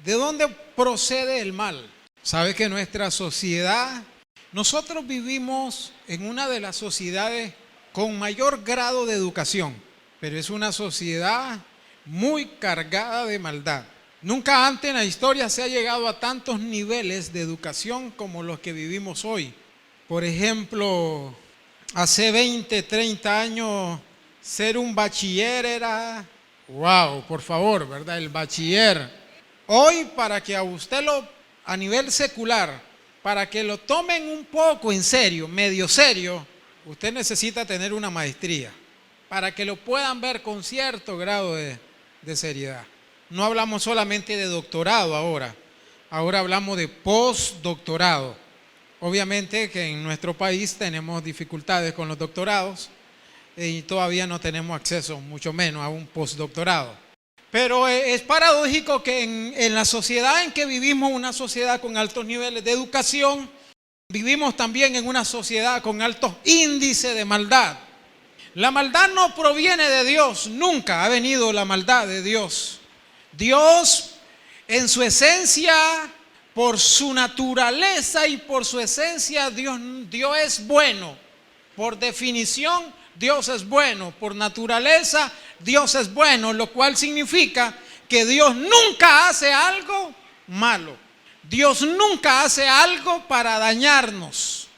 ¿De dónde procede el mal? Sabe que nuestra sociedad, nosotros vivimos en una de las sociedades con mayor grado de educación, pero es una sociedad muy cargada de maldad. Nunca antes en la historia se ha llegado a tantos niveles de educación como los que vivimos hoy. Por ejemplo, hace 20, 30 años, ser un bachiller era, wow, por favor, ¿verdad? El bachiller. Hoy, para que a usted a nivel secular, para que lo tomen un poco en serio, medio serio, usted necesita tener una maestría, para que lo puedan ver con cierto grado de seriedad. No hablamos solamente de doctorado ahora hablamos de postdoctorado. Obviamente que en nuestro país tenemos dificultades con los doctorados y todavía no tenemos acceso, mucho menos a un postdoctorado. Pero es paradójico que en la sociedad en que vivimos, una sociedad con altos niveles de educación, vivimos también en una sociedad con altos índices de maldad. La maldad no proviene de Dios, nunca ha venido la maldad de Dios. Dios, en su esencia, por su naturaleza y por su esencia, Dios es bueno. Por definición, Dios es bueno. Por naturaleza, Dios es bueno, lo cual significa que Dios nunca hace algo malo. Dios nunca hace algo para dañarnos,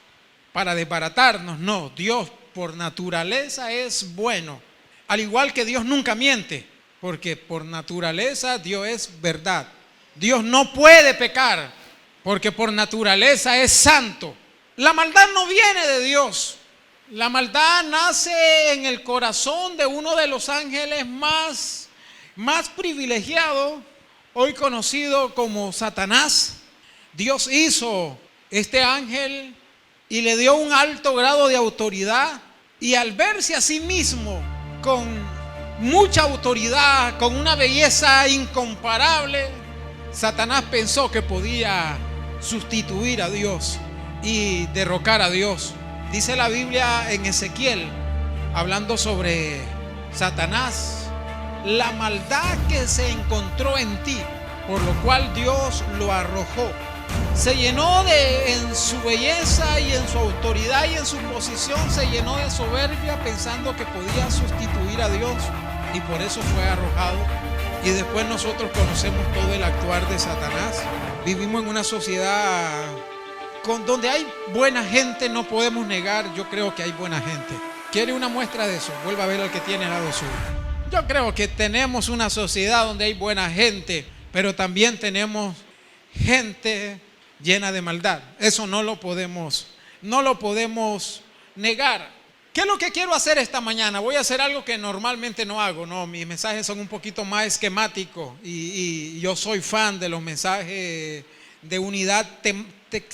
para desbaratarnos. No, Dios por naturaleza es bueno. Al igual que Dios nunca miente, porque por naturaleza Dios es verdad. Dios no puede pecar, porque por naturaleza es santo. La maldad no viene de Dios. La maldad nace en el corazón de uno de los ángeles más privilegiados, hoy conocido como Satanás. Dios hizo este ángel y le dio un alto grado de autoridad, y al verse a sí mismo con mucha autoridad, con una belleza incomparable, Satanás pensó que podía sustituir a Dios y derrocar a Dios. Dice la Biblia en Ezequiel, hablando sobre Satanás, la maldad que se encontró en ti, por lo cual Dios lo arrojó. Se llenó en su belleza y en su autoridad y en su posición, se llenó de soberbia pensando que podía sustituir a Dios, y por eso fue arrojado. Y después nosotros conocemos todo el actuar de Satanás. Vivimos en una sociedad donde hay buena gente, no podemos negar, yo creo que hay buena gente. ¿Quiere una muestra de eso? Vuelva a ver al que tiene al lado suyo. Yo creo que tenemos una sociedad donde hay buena gente, pero también tenemos gente llena de maldad. Eso no lo podemos negar. ¿Qué es lo que quiero hacer esta mañana? Voy a hacer algo que normalmente no hago. No, mis mensajes son un poquito más esquemáticos y yo soy fan de los mensajes de unidad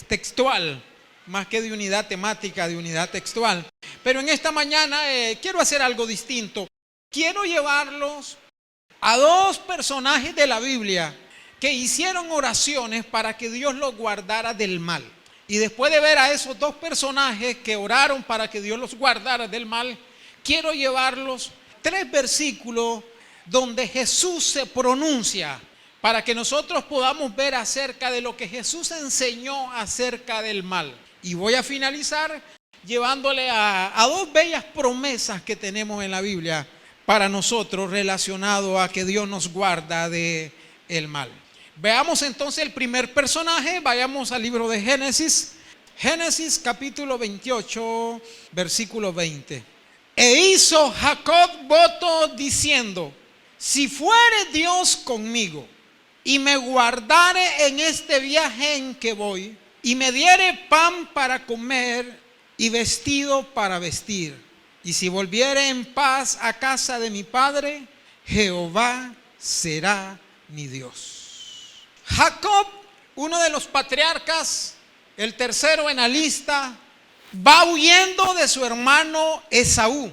textual, más que de unidad temática, de unidad textual. Pero en esta mañana quiero hacer algo distinto. Quiero llevarlos a dos personajes de la Biblia que hicieron oraciones para que Dios los guardara del mal. Y después de ver a esos dos personajes que oraron para que Dios los guardara del mal, quiero llevarlos 3 versículos donde Jesús se pronuncia, para que nosotros podamos ver acerca de lo que Jesús enseñó acerca del mal. Y voy a finalizar llevándole a 2 bellas promesas que tenemos en la Biblia para nosotros, relacionado a que Dios nos guarda del mal. Veamos entonces el primer personaje. Vayamos al libro de Génesis. Génesis capítulo 28, versículo 20. E hizo Jacob voto diciendo: si fuere Dios conmigo y me guardare en este viaje en que voy, y me diere pan para comer y vestido para vestir, y si volviere en paz a casa de mi padre, Jehová será mi Dios. Jacob, uno de los patriarcas, el tercero en la lista, va huyendo de su hermano Esaú.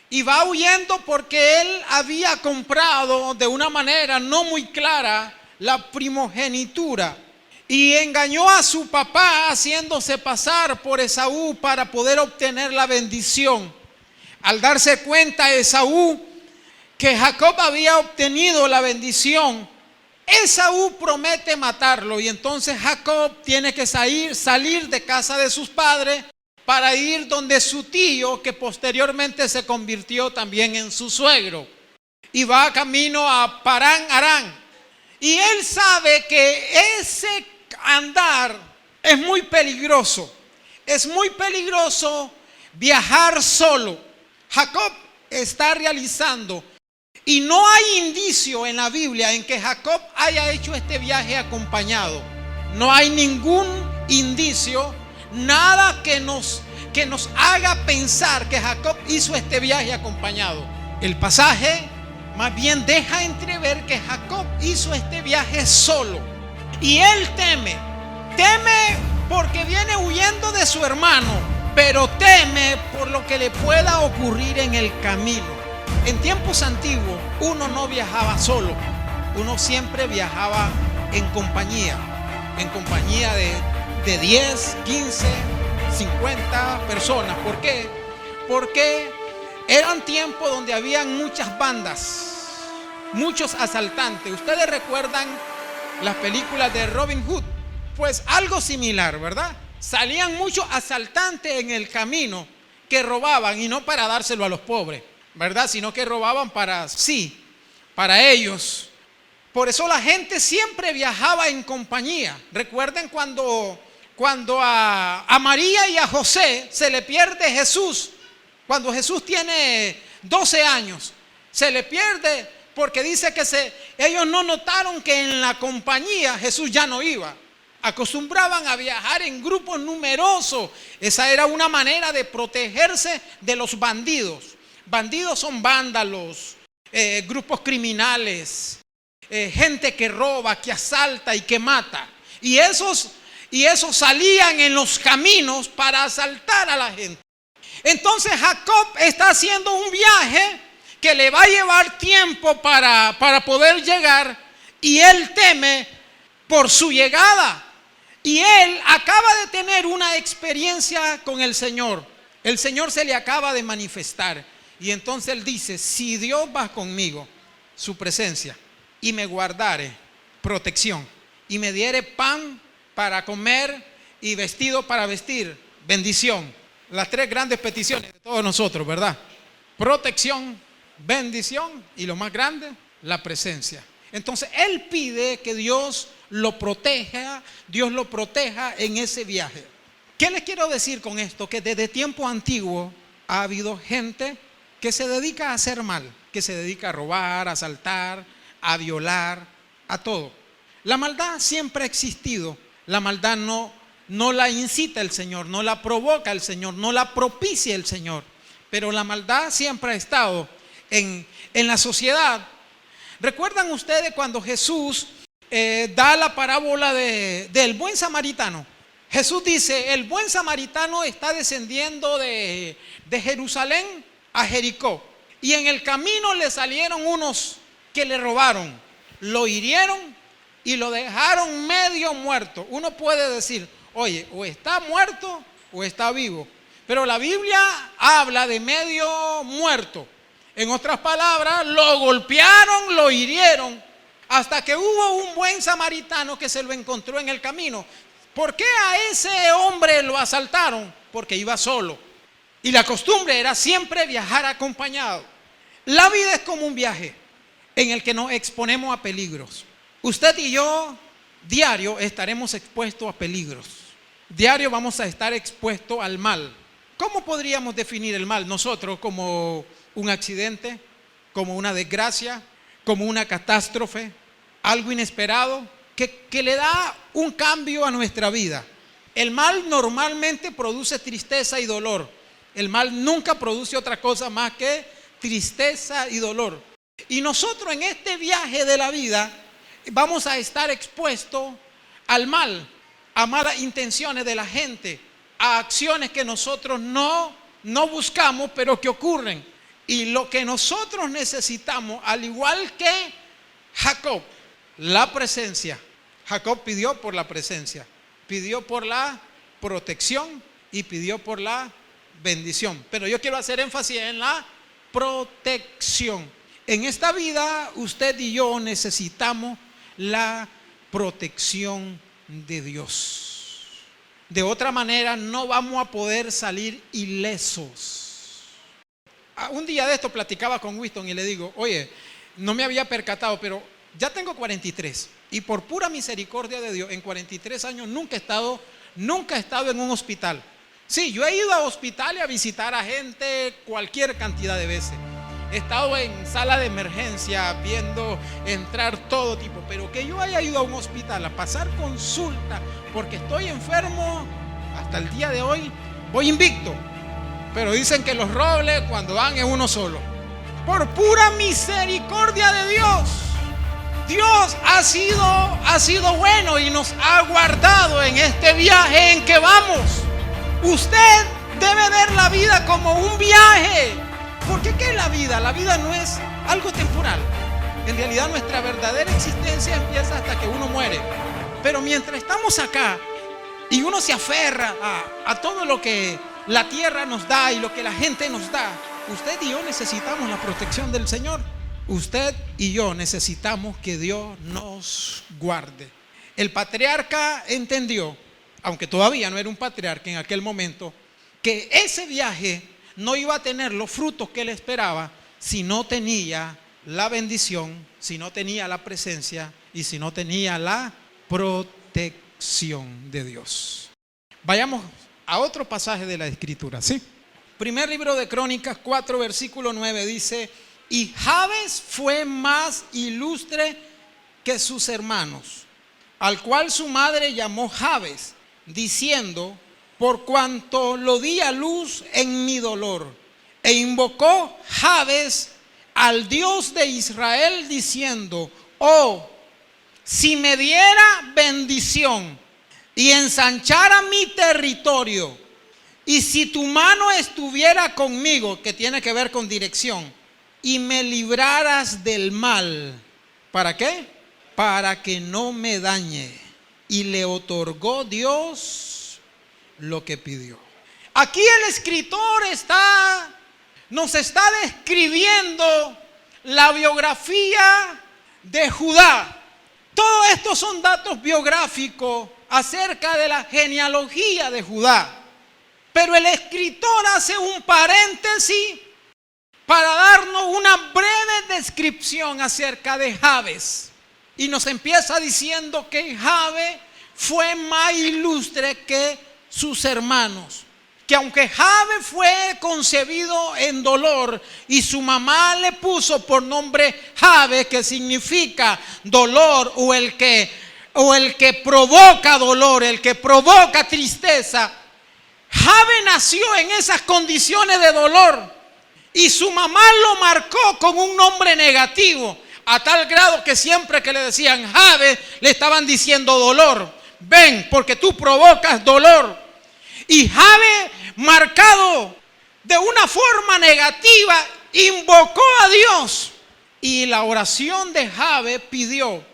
Y va huyendo porque él había comprado de una manera no muy clara la primogenitura. Y engañó a su papá haciéndose pasar por Esaú para poder obtener la bendición. Al darse cuenta Esaú que Jacob había obtenido la bendición, Esaú promete matarlo y entonces Jacob tiene que salir de casa de sus padres para ir donde su tío, que posteriormente se convirtió también en su suegro, y va camino a Parán Arán. Y él sabe que ese andar es muy peligroso. Es muy peligroso viajar solo. Jacob está realizando, y no hay indicio en la Biblia en que Jacob haya hecho este viaje acompañado. No hay ningún indicio, nada que nos haga pensar que Jacob hizo este viaje acompañado. El pasaje más bien deja entrever que Jacob hizo este viaje solo. Y él teme porque viene huyendo de su hermano, pero teme por lo que le pueda ocurrir en el camino. En tiempos antiguos uno no viajaba solo, uno siempre viajaba en compañía de 10, 15, 50 personas. ¿Por qué? Porque eran tiempos donde habían muchas bandas, muchos asaltantes. Ustedes recuerdan las películas de Robin Hood, pues algo similar, ¿verdad? Salían muchos asaltantes en el camino que robaban, y no para dárselo a los pobres, ¿verdad? Sino que robaban para ellos. Por eso la gente siempre viajaba en compañía. Recuerden cuando a María y a José se le pierde Jesús, cuando Jesús tiene 12 años, se le pierde porque dice que ellos no notaron que en la compañía Jesús ya no iba. Acostumbraban a viajar en grupos numerosos. Esa era una manera de protegerse de los bandidos. Bandidos son vándalos, grupos criminales, gente que roba, que asalta y que mata. Y esos salían en los caminos para asaltar a la gente. Entonces Jacob está haciendo un viaje que le va a llevar tiempo para poder llegar, y él teme por su llegada. Y él acaba de tener una experiencia con el Señor. El Señor se le acaba de manifestar. Y entonces él dice: si Dios va conmigo, su presencia, y me guardare, protección, y me diere pan para comer y vestido para vestir, bendición. Las tres grandes peticiones de todos nosotros, ¿verdad? Protección, bendición y lo más grande, la presencia. Entonces él pide que Dios lo proteja en ese viaje. ¿Qué les quiero decir con esto? Que desde tiempo antiguo ha habido gente que se dedica a hacer mal, que se dedica a robar, a asaltar, a violar, a todo. La maldad siempre ha existido. La maldad no la incita el Señor, no la provoca el Señor, no la propicia el Señor. Pero la maldad siempre ha estado en la sociedad. ¿Recuerdan ustedes cuando Jesús da la parábola del buen samaritano? Jesús dice: el buen samaritano está descendiendo de Jerusalén a Jericó, y en el camino le salieron unos que le robaron, lo hirieron y lo dejaron medio muerto. Uno puede decir: oye, o está muerto o está vivo, pero la Biblia habla de medio muerto. En otras palabras, lo golpearon, lo hirieron, hasta que hubo un buen samaritano que se lo encontró en el camino. ¿Por qué a ese hombre lo asaltaron? Porque iba solo, y la costumbre era siempre viajar acompañado. La vida es como un viaje en el que nos exponemos a peligros. Usted y yo diario estaremos expuestos a peligros. Diario vamos a estar expuestos al mal. ¿Cómo podríamos definir el mal nosotros? Como un accidente, como una desgracia, como una catástrofe, algo inesperado que le da un cambio a nuestra vida. El mal normalmente produce tristeza y dolor. El mal nunca produce otra cosa más que tristeza y dolor. Y nosotros en este viaje de la vida vamos a estar expuestos al mal, a malas intenciones de la gente, a acciones que nosotros no buscamos, pero que ocurren. Y lo que nosotros necesitamos, al igual que Jacob, la presencia. Jacob pidió por la presencia, pidió por la protección y pidió por la bendición. Pero yo quiero hacer énfasis en la protección. En esta vida usted y yo necesitamos la protección de Dios. De otra manera no vamos a poder salir ilesos. Un día de esto platicaba con Winston y le digo, oye, no me había percatado, pero ya tengo 43 y por pura misericordia de Dios, en 43 años nunca he estado en un hospital. Sí, yo he ido a hospitales a visitar a gente cualquier cantidad de veces. He estado en sala de emergencia viendo entrar todo tipo, pero que yo haya ido a un hospital a pasar consulta porque estoy enfermo, hasta el día de hoy voy invicto. Pero dicen que los robles cuando van es uno solo. Por pura misericordia de Dios, Dios ha sido bueno y nos ha guardado en este viaje en que vamos. Usted debe ver la vida como un viaje. Porque ¿qué es la vida? La vida no es algo temporal. En realidad nuestra verdadera existencia empieza hasta que uno muere. Pero mientras estamos acá y uno se aferra a todo lo que la tierra nos da y lo que la gente nos da, usted y yo necesitamos la protección del Señor. Usted y yo necesitamos que Dios nos guarde. El patriarca entendió, aunque todavía no era un patriarca en aquel momento, que ese viaje no iba a tener los frutos que él esperaba si no tenía la bendición, si no tenía la presencia y si no tenía la protección de Dios. Vayamos a otro pasaje de la Escritura, ¿sí? Primer libro de Crónicas 4, versículo 9 dice: y Jabes fue más ilustre que sus hermanos, al cual su madre llamó Jabes, diciendo: por cuanto lo di a luz en mi dolor. E invocó Jabes al Dios de Israel diciendo: oh, si me diera bendición y ensanchara mi territorio, y si tu mano estuviera conmigo, que tiene que ver con dirección, y me libraras del mal. ¿Para qué? Para que no me dañe. Y le otorgó Dios lo que pidió. Aquí el escritor nos está describiendo la biografía de Judá. Todo esto son datos biográficos acerca de la genealogía de Judá. Pero el escritor hace un paréntesis para darnos una breve descripción acerca de Jabes. Y nos empieza diciendo que Jabes fue más ilustre que sus hermanos, que aunque Jabes fue concebido en dolor y su mamá le puso por nombre Jabes, que significa dolor o el que provoca dolor, el que provoca tristeza, Jabes nació en esas condiciones de dolor y su mamá lo marcó con un nombre negativo, a tal grado que siempre que le decían Jabes le estaban diciendo dolor. Ven, porque tú provocas dolor. Y Jabes, marcado de una forma negativa, invocó a Dios. Y la oración de Jabes pidió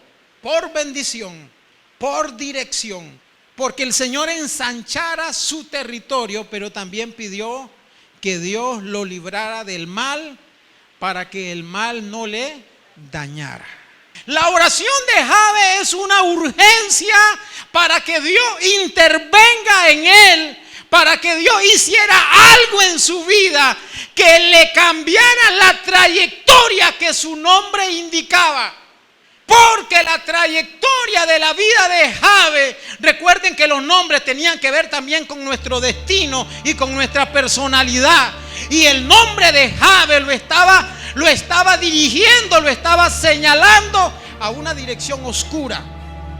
por bendición, por dirección, porque el Señor ensanchara su territorio, pero también pidió que Dios lo librara del mal para que el mal no le dañara. La oración de Jabes es una urgencia para que Dios intervenga en él, para que Dios hiciera algo en su vida que le cambiara la trayectoria que su nombre indicaba. Porque la trayectoria de la vida de Jabes, recuerden que los nombres tenían que ver también con nuestro destino y con nuestra personalidad. Y el nombre de Jabes lo estaba dirigiendo, lo estaba señalando a una dirección oscura.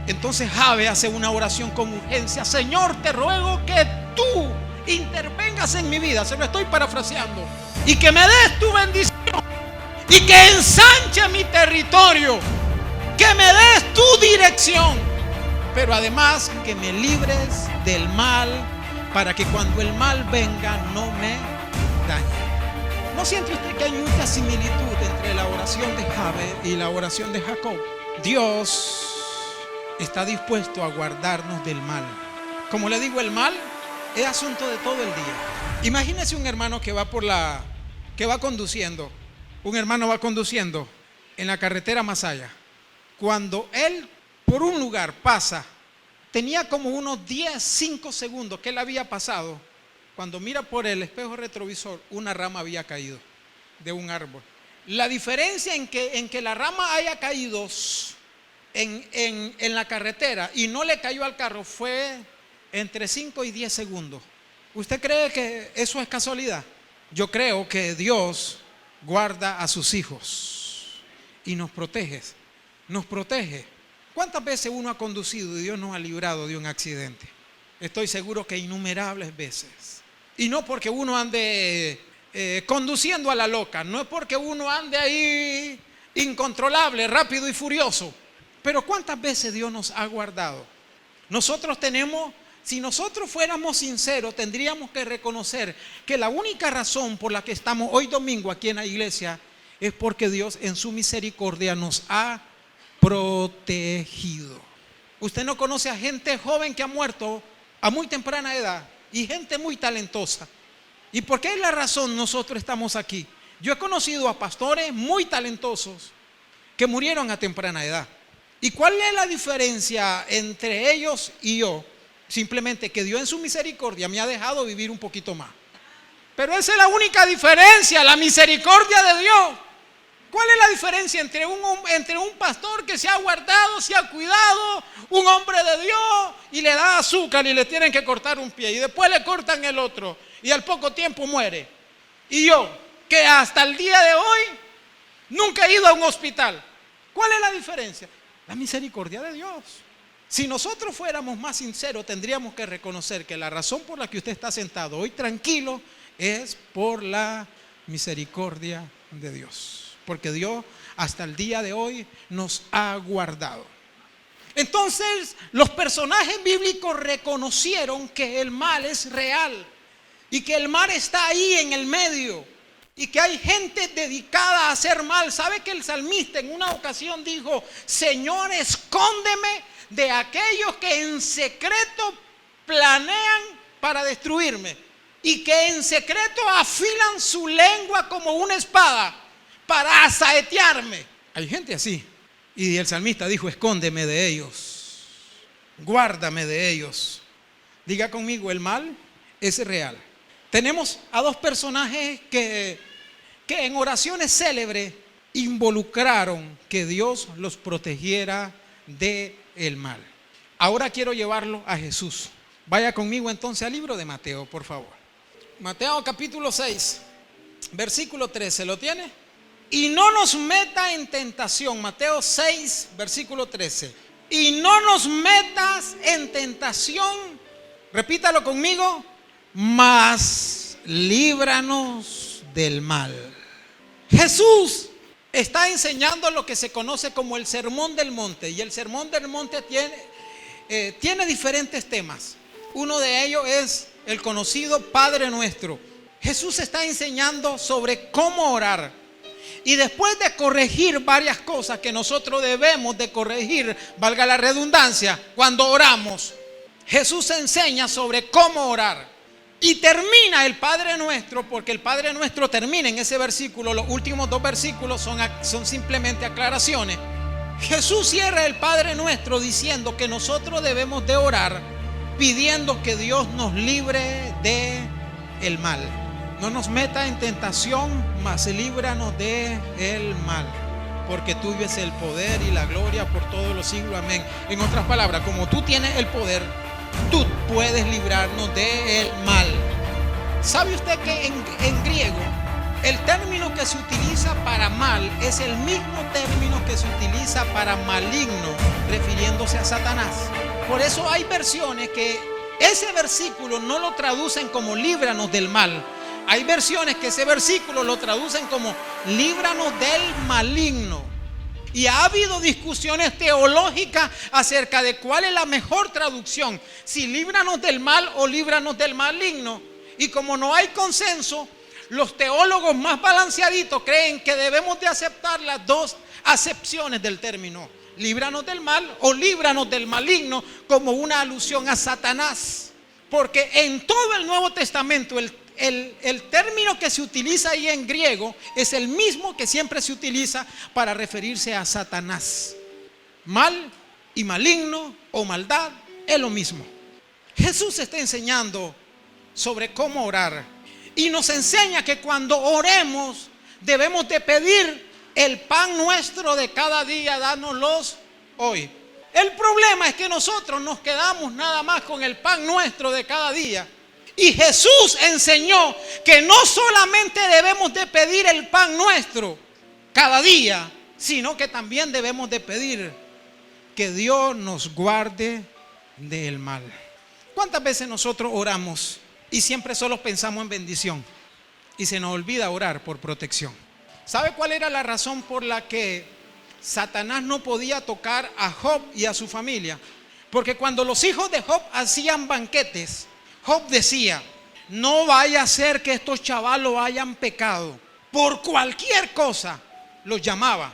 Entonces Jabes hace una oración con urgencia: Señor, te ruego que tú intervengas en mi vida. Se lo estoy parafraseando. Y que me des tu bendición y que ensanche mi territorio, que me des tu dirección, pero además que me libres del mal, para que cuando el mal venga no me dañe. ¿No siente usted que hay mucha similitud entre la oración de Jabes y la oración de Jacob? Dios está dispuesto a guardarnos del mal. Como le digo, el mal es asunto de todo el día. Imagínese un hermano que va conduciendo. Un hermano va conduciendo en la carretera Masaya. Cuando él por un lugar, pasa. Tenía como unos 5 segundos que él había pasado. Cuando mira por el espejo retrovisor, una rama había caído de un árbol. La diferencia en que la rama haya caído en la carretera y no le cayó al carro fue entre 5 y 10 segundos. ¿Usted cree que eso es casualidad? Yo creo que Dios guarda a sus hijos y nos protege. Nos protege. ¿Cuántas veces uno ha conducido y Dios nos ha librado de un accidente? Estoy seguro que innumerables veces. Y no porque uno ande conduciendo a la loca, no es porque uno ande ahí incontrolable, rápido y furioso. Pero ¿cuántas veces Dios nos ha guardado? Si nosotros fuéramos sinceros, tendríamos que reconocer que la única razón por la que estamos hoy domingo aquí en la iglesia es porque Dios en su misericordia nos ha protegido. Usted no conoce a gente joven que ha muerto a muy temprana edad y gente muy talentosa. ¿Y por qué es la razón nosotros estamos aquí? Yo he conocido a pastores muy talentosos que murieron a temprana edad. ¿Y cuál es la diferencia entre ellos y yo? Simplemente que Dios en su misericordia me ha dejado vivir un poquito más. Pero esa es la única diferencia, la misericordia de Dios. ¿Cuál es la diferencia entre un pastor que se ha guardado, se ha cuidado, un hombre de Dios y le da azúcar y le tienen que cortar un pie y después le cortan el otro y al poco tiempo muere? Y yo, que hasta el día de hoy nunca he ido a un hospital. ¿Cuál es la diferencia? La misericordia de Dios. Si nosotros fuéramos más sinceros, tendríamos que reconocer que la razón por la que usted está sentado hoy tranquilo es por la misericordia de Dios. Porque Dios hasta el día de hoy nos ha guardado. Entonces los personajes bíblicos reconocieron que el mal es real y que el mal está ahí en el medio y que hay gente dedicada a hacer mal. ¿Sabe que el salmista en una ocasión dijo: Señor, escóndeme de aquellos que en secreto planean para destruirme y que en secreto afilan su lengua como una espada para asaetearme? Hay gente así. Y el salmista dijo: escóndeme de ellos, guárdame de ellos. Diga conmigo, el mal es real. Tenemos a dos personajes que en oraciones célebres involucraron que Dios los protegiera del mal. Ahora quiero llevarlo a Jesús. Vaya conmigo entonces al libro de Mateo, por favor. Mateo capítulo 6, versículo 13, ¿lo tiene? Y no nos meta en tentación. Mateo 6, versículo 13. Y no nos metas en tentación, repítalo conmigo, mas líbranos del mal. Jesús está enseñando lo que se conoce como el Sermón del Monte. Y el Sermón del Monte tiene diferentes temas. Uno de ellos es el conocido Padre Nuestro. Jesús está enseñando sobre cómo orar. Y después de corregir varias cosas que nosotros debemos de corregir, valga la redundancia, cuando oramos, Jesús enseña sobre cómo orar. Y termina el Padre Nuestro, porque el Padre Nuestro termina en ese versículo. Los últimos dos versículos son simplemente aclaraciones. Jesús cierra el Padre Nuestro diciendo que nosotros debemos de orar pidiendo que Dios nos libre del mal. No nos meta en tentación, mas líbranos del mal, porque tuyo es el poder y la gloria por todos los siglos. Amén. En otras palabras, como tú tienes el poder, tú puedes librarnos del mal. ¿Sabe usted que en griego el término que se utiliza para mal es el mismo término que se utiliza para maligno, refiriéndose a Satanás? Por eso hay versiones que ese versículo no lo traducen como líbranos del mal. Hay versiones que ese versículo lo traducen como líbranos del maligno. Y ha habido discusiones teológicas acerca de cuál es la mejor traducción, si líbranos del mal o líbranos del maligno. Y como no hay consenso, los teólogos más balanceaditos creen que debemos de aceptar las dos acepciones del término, líbranos del mal o líbranos del maligno, como una alusión a Satanás. Porque en todo el Nuevo Testamento el término que se utiliza ahí en griego es el mismo que siempre se utiliza para referirse a Satanás. Mal y maligno o maldad es lo mismo. Jesús está enseñando sobre cómo orar y nos enseña que cuando oremos debemos de pedir: el pan nuestro de cada día, dánoslos hoy. El problema es que nosotros nos quedamos nada más con el pan nuestro de cada día. Y Jesús enseñó que no solamente debemos de pedir el pan nuestro cada día, sino que también debemos de pedir que Dios nos guarde del mal. ¿Cuántas veces nosotros oramos y siempre solo pensamos en bendición y se nos olvida orar por protección? ¿Sabe cuál era la razón por la que Satanás no podía tocar a Job y a su familia? Porque cuando los hijos de Job hacían banquetes, Job decía: no vaya a ser que estos chavalos hayan pecado. Por cualquier cosa los llamaba,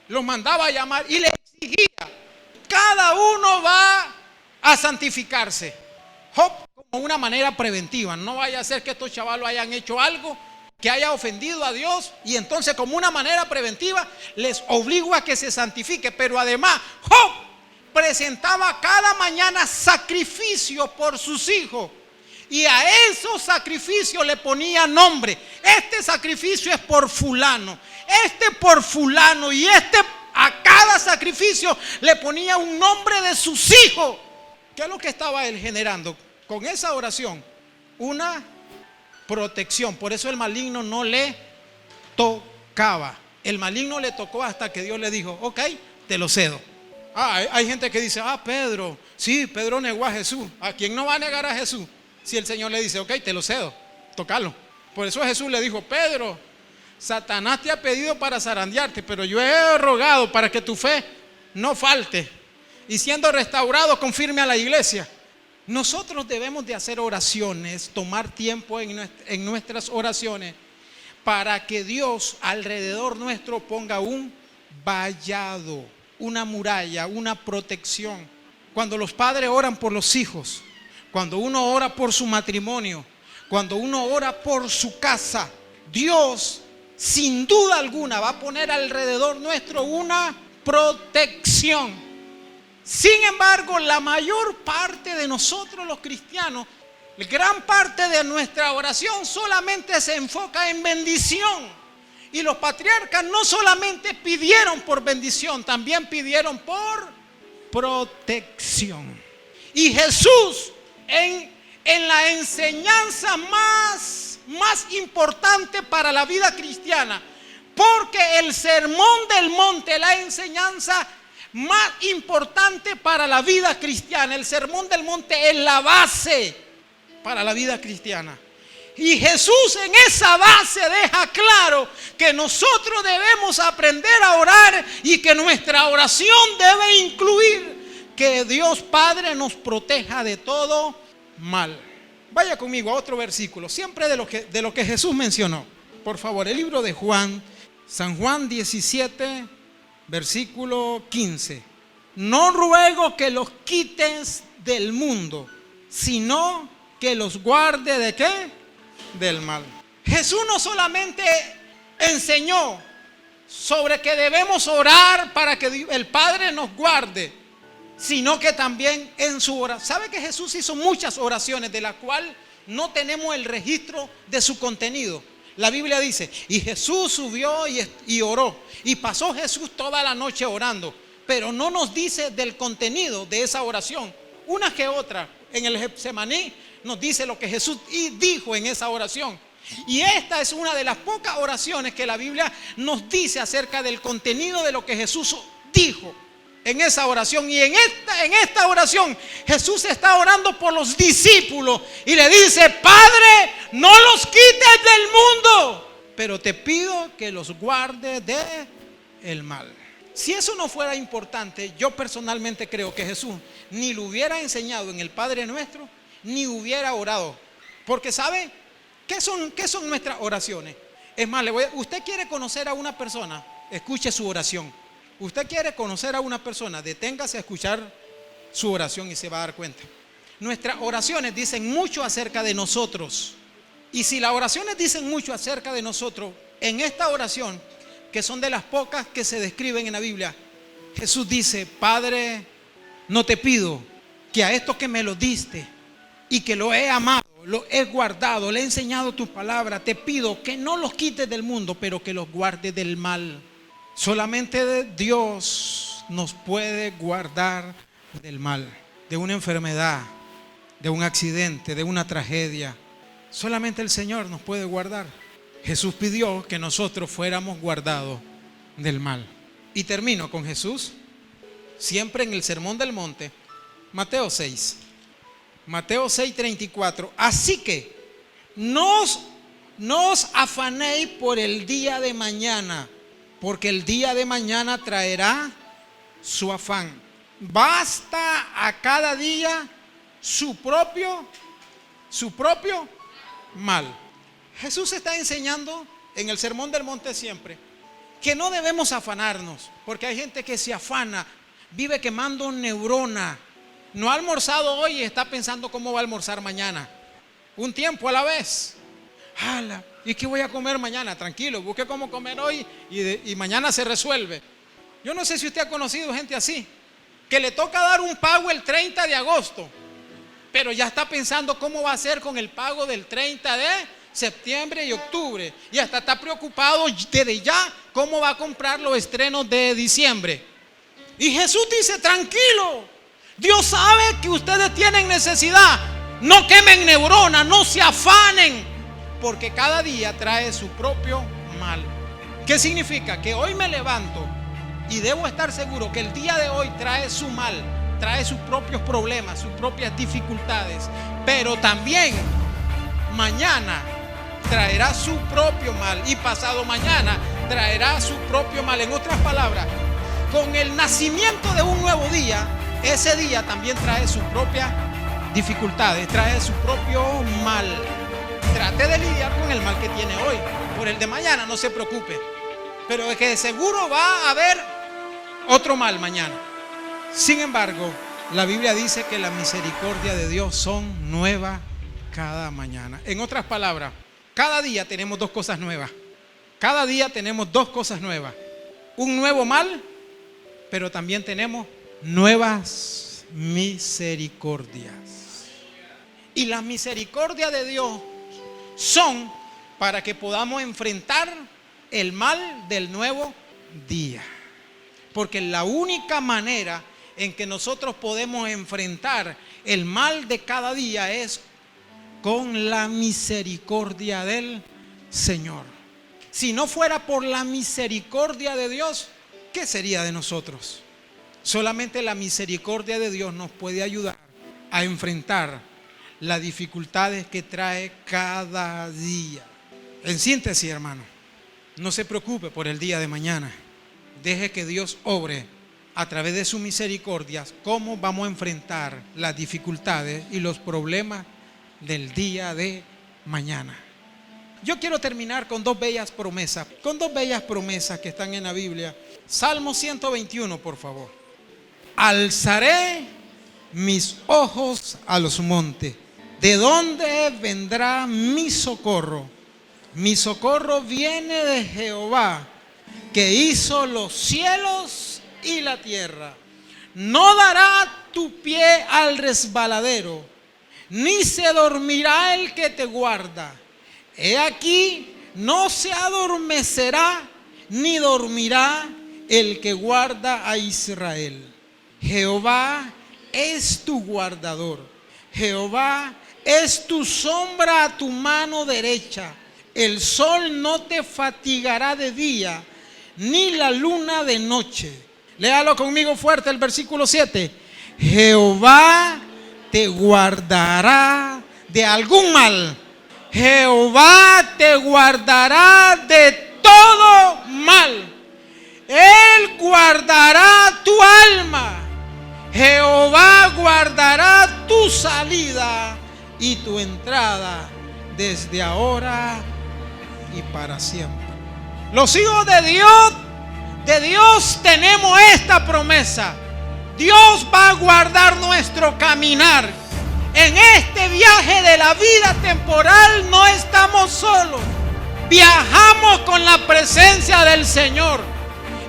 los mandaba a llamar y les exigía: cada uno va a santificarse. Job, como una manera preventiva, no vaya a ser que estos chavalos hayan hecho algo que haya ofendido a Dios, y entonces como una manera preventiva les obligo a que se santifique. Pero además Job presentaba cada mañana sacrificio por sus hijos, y a esos sacrificios le ponía nombre. Este sacrificio es por fulano, este por fulano, y este a cada sacrificio le ponía un nombre de sus hijos. ¿Qué es lo que estaba él generando con esa oración? Una protección. Por eso el maligno no le tocaba. El maligno le tocó hasta que Dios le dijo: ok, te lo cedo. Hay gente que dice: Pedro, sí, Pedro negó a Jesús. ¿A quién no va a negar a Jesús? Si el Señor le dice: ok, te lo cedo, tócalo. Por eso Jesús le dijo: Pedro, Satanás te ha pedido para zarandearte, pero yo he rogado para que tu fe no falte, y siendo restaurado confirme a la iglesia. Nosotros debemos de hacer oraciones, tomar tiempo en nuestras oraciones, para que Dios alrededor nuestro ponga un vallado, una muralla, una protección. Cuando los padres oran por los hijos, cuando uno ora por su matrimonio, cuando uno ora por su casa, Dios sin duda alguna va a poner alrededor nuestro una protección. Sin embargo, la mayor parte de nosotros los cristianos, gran parte de nuestra oración solamente se enfoca en bendición. Y los patriarcas no solamente pidieron por bendición, también pidieron por protección. Y Jesús, en la enseñanza más importante para la vida cristiana, porque el sermón del monte, la enseñanza más importante para la vida cristiana, el sermón del monte es la base para la vida cristiana. Y Jesús en esa base deja claro que nosotros debemos aprender a orar, y que nuestra oración debe incluir que Dios Padre nos proteja de todo mal. Vaya conmigo a otro versículo, siempre de lo que Jesús mencionó. Por favor, el libro de Juan, San Juan 17, versículo 15. No ruego que los quites del mundo, sino que los guarde ¿de qué? Del mal. Jesús no solamente enseñó sobre que debemos orar para que el Padre nos guarde, sino que también en su oración. ¿Sabe que Jesús hizo muchas oraciones de las cuales no tenemos el registro de su contenido? La Biblia dice: y Jesús subió y oró, y pasó Jesús toda la noche orando, pero no nos dice del contenido de esa oración. Una que otra, en el Getsemaní nos dice lo que Jesús dijo en esa oración. Y esta es una de las pocas oraciones que la Biblia nos dice acerca del contenido de lo que Jesús dijo en esa oración. Y en esta oración Jesús está orando por los discípulos y le dice: Padre, no los quites del mundo, pero te pido que los guardes del mal. Si eso no fuera importante, yo personalmente creo que Jesús ni lo hubiera enseñado en el Padre Nuestro, ni hubiera orado. Porque ¿sabe qué son nuestras oraciones? Es más, usted quiere conocer a una persona, escuche su oración. Usted quiere conocer a una persona, deténgase a escuchar su oración y se va a dar cuenta. Nuestras oraciones dicen mucho acerca de nosotros. Y si las oraciones dicen mucho acerca de nosotros, en esta oración, que son de las pocas que se describen en la Biblia, Jesús dice: Padre, no te pido que a esto que me lo diste y que lo he amado, lo he guardado, le he enseñado tu palabra, te pido que no los quites del mundo, pero que los guardes del mal. Solamente Dios nos puede guardar del mal, de una enfermedad, de un accidente, de una tragedia. Solamente el Señor nos puede guardar. Jesús pidió que nosotros fuéramos guardados del mal. Y termino con Jesús, siempre en el Sermón del Monte, Mateo 6. Mateo 6:34. Así que no os afanéis por el día de mañana, porque el día de mañana traerá su afán. Basta a cada día su propio mal. Jesús está enseñando en el Sermón del Monte siempre que no debemos afanarnos, porque hay gente que se afana, vive quemando neurona. No ha almorzado hoy y está pensando cómo va a almorzar mañana. Un tiempo a la vez. ¡Hala! ¿Y qué voy a comer mañana? Tranquilo, busque cómo comer hoy y mañana se resuelve. Yo no sé si usted ha conocido gente así, que le toca dar un pago el 30 de agosto, pero ya está pensando cómo va a hacer con el pago del 30 de septiembre y octubre. Y hasta está preocupado desde ya cómo va a comprar los estrenos de diciembre. Y Jesús dice: tranquilo, Dios sabe que ustedes tienen necesidad. No quemen neuronas, no se afanen, porque cada día trae su propio mal. ¿Qué significa? Que hoy me levanto y debo estar seguro que el día de hoy trae su mal, trae sus propios problemas, sus propias dificultades, pero también mañana traerá su propio mal y pasado mañana traerá su propio mal. En otras palabras, con el nacimiento de un nuevo día, ese día también trae sus propias dificultades, trae su propio mal. Trate de lidiar con el mal que tiene hoy. Por el de mañana no se preocupe, pero es que de seguro va a haber otro mal mañana. Sin embargo, la Biblia dice que la misericordia de Dios son nuevas cada mañana. En otras palabras, cada día tenemos dos cosas nuevas. Cada día tenemos dos cosas nuevas. Un nuevo mal, pero también tenemos nuevas misericordias. Y las misericordias de Dios son para que podamos enfrentar el mal del nuevo día. Porque la única manera en que nosotros podemos enfrentar el mal de cada día es con la misericordia del Señor. Si no fuera por la misericordia de Dios, ¿qué sería de nosotros? Solamente la misericordia de Dios nos puede ayudar a enfrentar las dificultades que trae cada día. En síntesis, hermano, no se preocupe por el día de mañana. Deje que Dios obre a través de su misericordia cómo vamos a enfrentar las dificultades y los problemas del día de mañana. Yo quiero terminar con dos bellas promesas, que están en la Biblia. Salmo 121, por favor. Alzaré mis ojos a los montes. ¿De dónde vendrá mi socorro? Mi socorro viene de Jehová, que hizo los cielos y la tierra. No dará tu pie al resbaladero, ni se dormirá el que te guarda. He aquí, no se adormecerá, ni dormirá el que guarda a Israel. Jehová es tu guardador. Jehová es tu sombra a tu mano derecha. El sol no te fatigará de día, ni la luna de noche. Léalo conmigo fuerte el versículo 7. Jehová te guardará de algún mal. Jehová te guardará de todo mal. Él guardará tu alma. Jehová guardará tu salida y tu entrada desde ahora y para siempre. Los hijos de Dios tenemos esta promesa. Dios va a guardar nuestro caminar. En este viaje de la vida temporal no estamos solos. Viajamos con la presencia del Señor.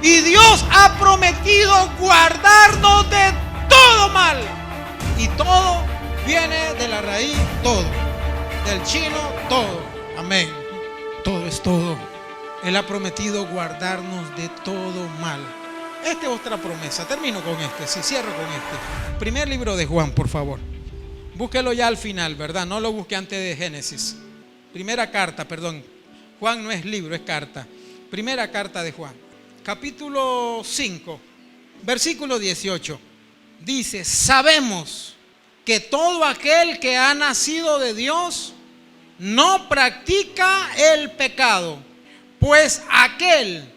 Y Dios ha prometido guardarnos de todo mal. Y todo viene de la raíz, todo. Del chino, todo. Amén. Todo es todo. Él ha prometido guardarnos de todo mal. Esta es otra promesa. Termino con cierro con este. Primer libro de Juan, por favor. Búsquelo ya al final, ¿verdad? No lo busque antes de Génesis. Primera carta, perdón. Juan no es libro, es carta. Primera carta de Juan. Capítulo 5, versículo 18. Dice, sabemos que todo aquel que ha nacido de Dios no practica el pecado, pues aquel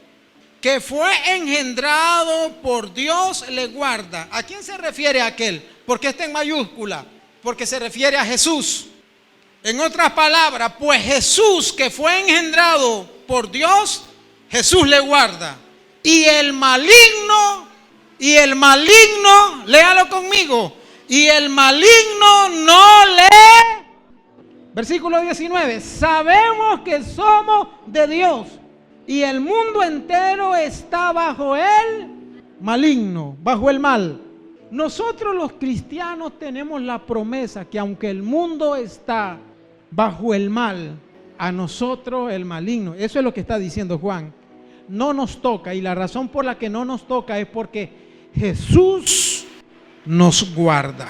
que fue engendrado por Dios le guarda. ¿A quién se refiere aquel? Porque está en mayúscula, porque se refiere a Jesús. En otras palabras, pues Jesús que fue engendrado por Dios, Jesús le guarda. Y el maligno, léalo conmigo, y el maligno no le... Versículo 19, sabemos que somos de Dios y el mundo entero está bajo el maligno, bajo el mal. Nosotros los cristianos tenemos la promesa que aunque el mundo está bajo el mal, a nosotros el maligno, eso es lo que está diciendo Juan, no nos toca. Y la razón por la que no nos toca es porque Jesús nos guarda.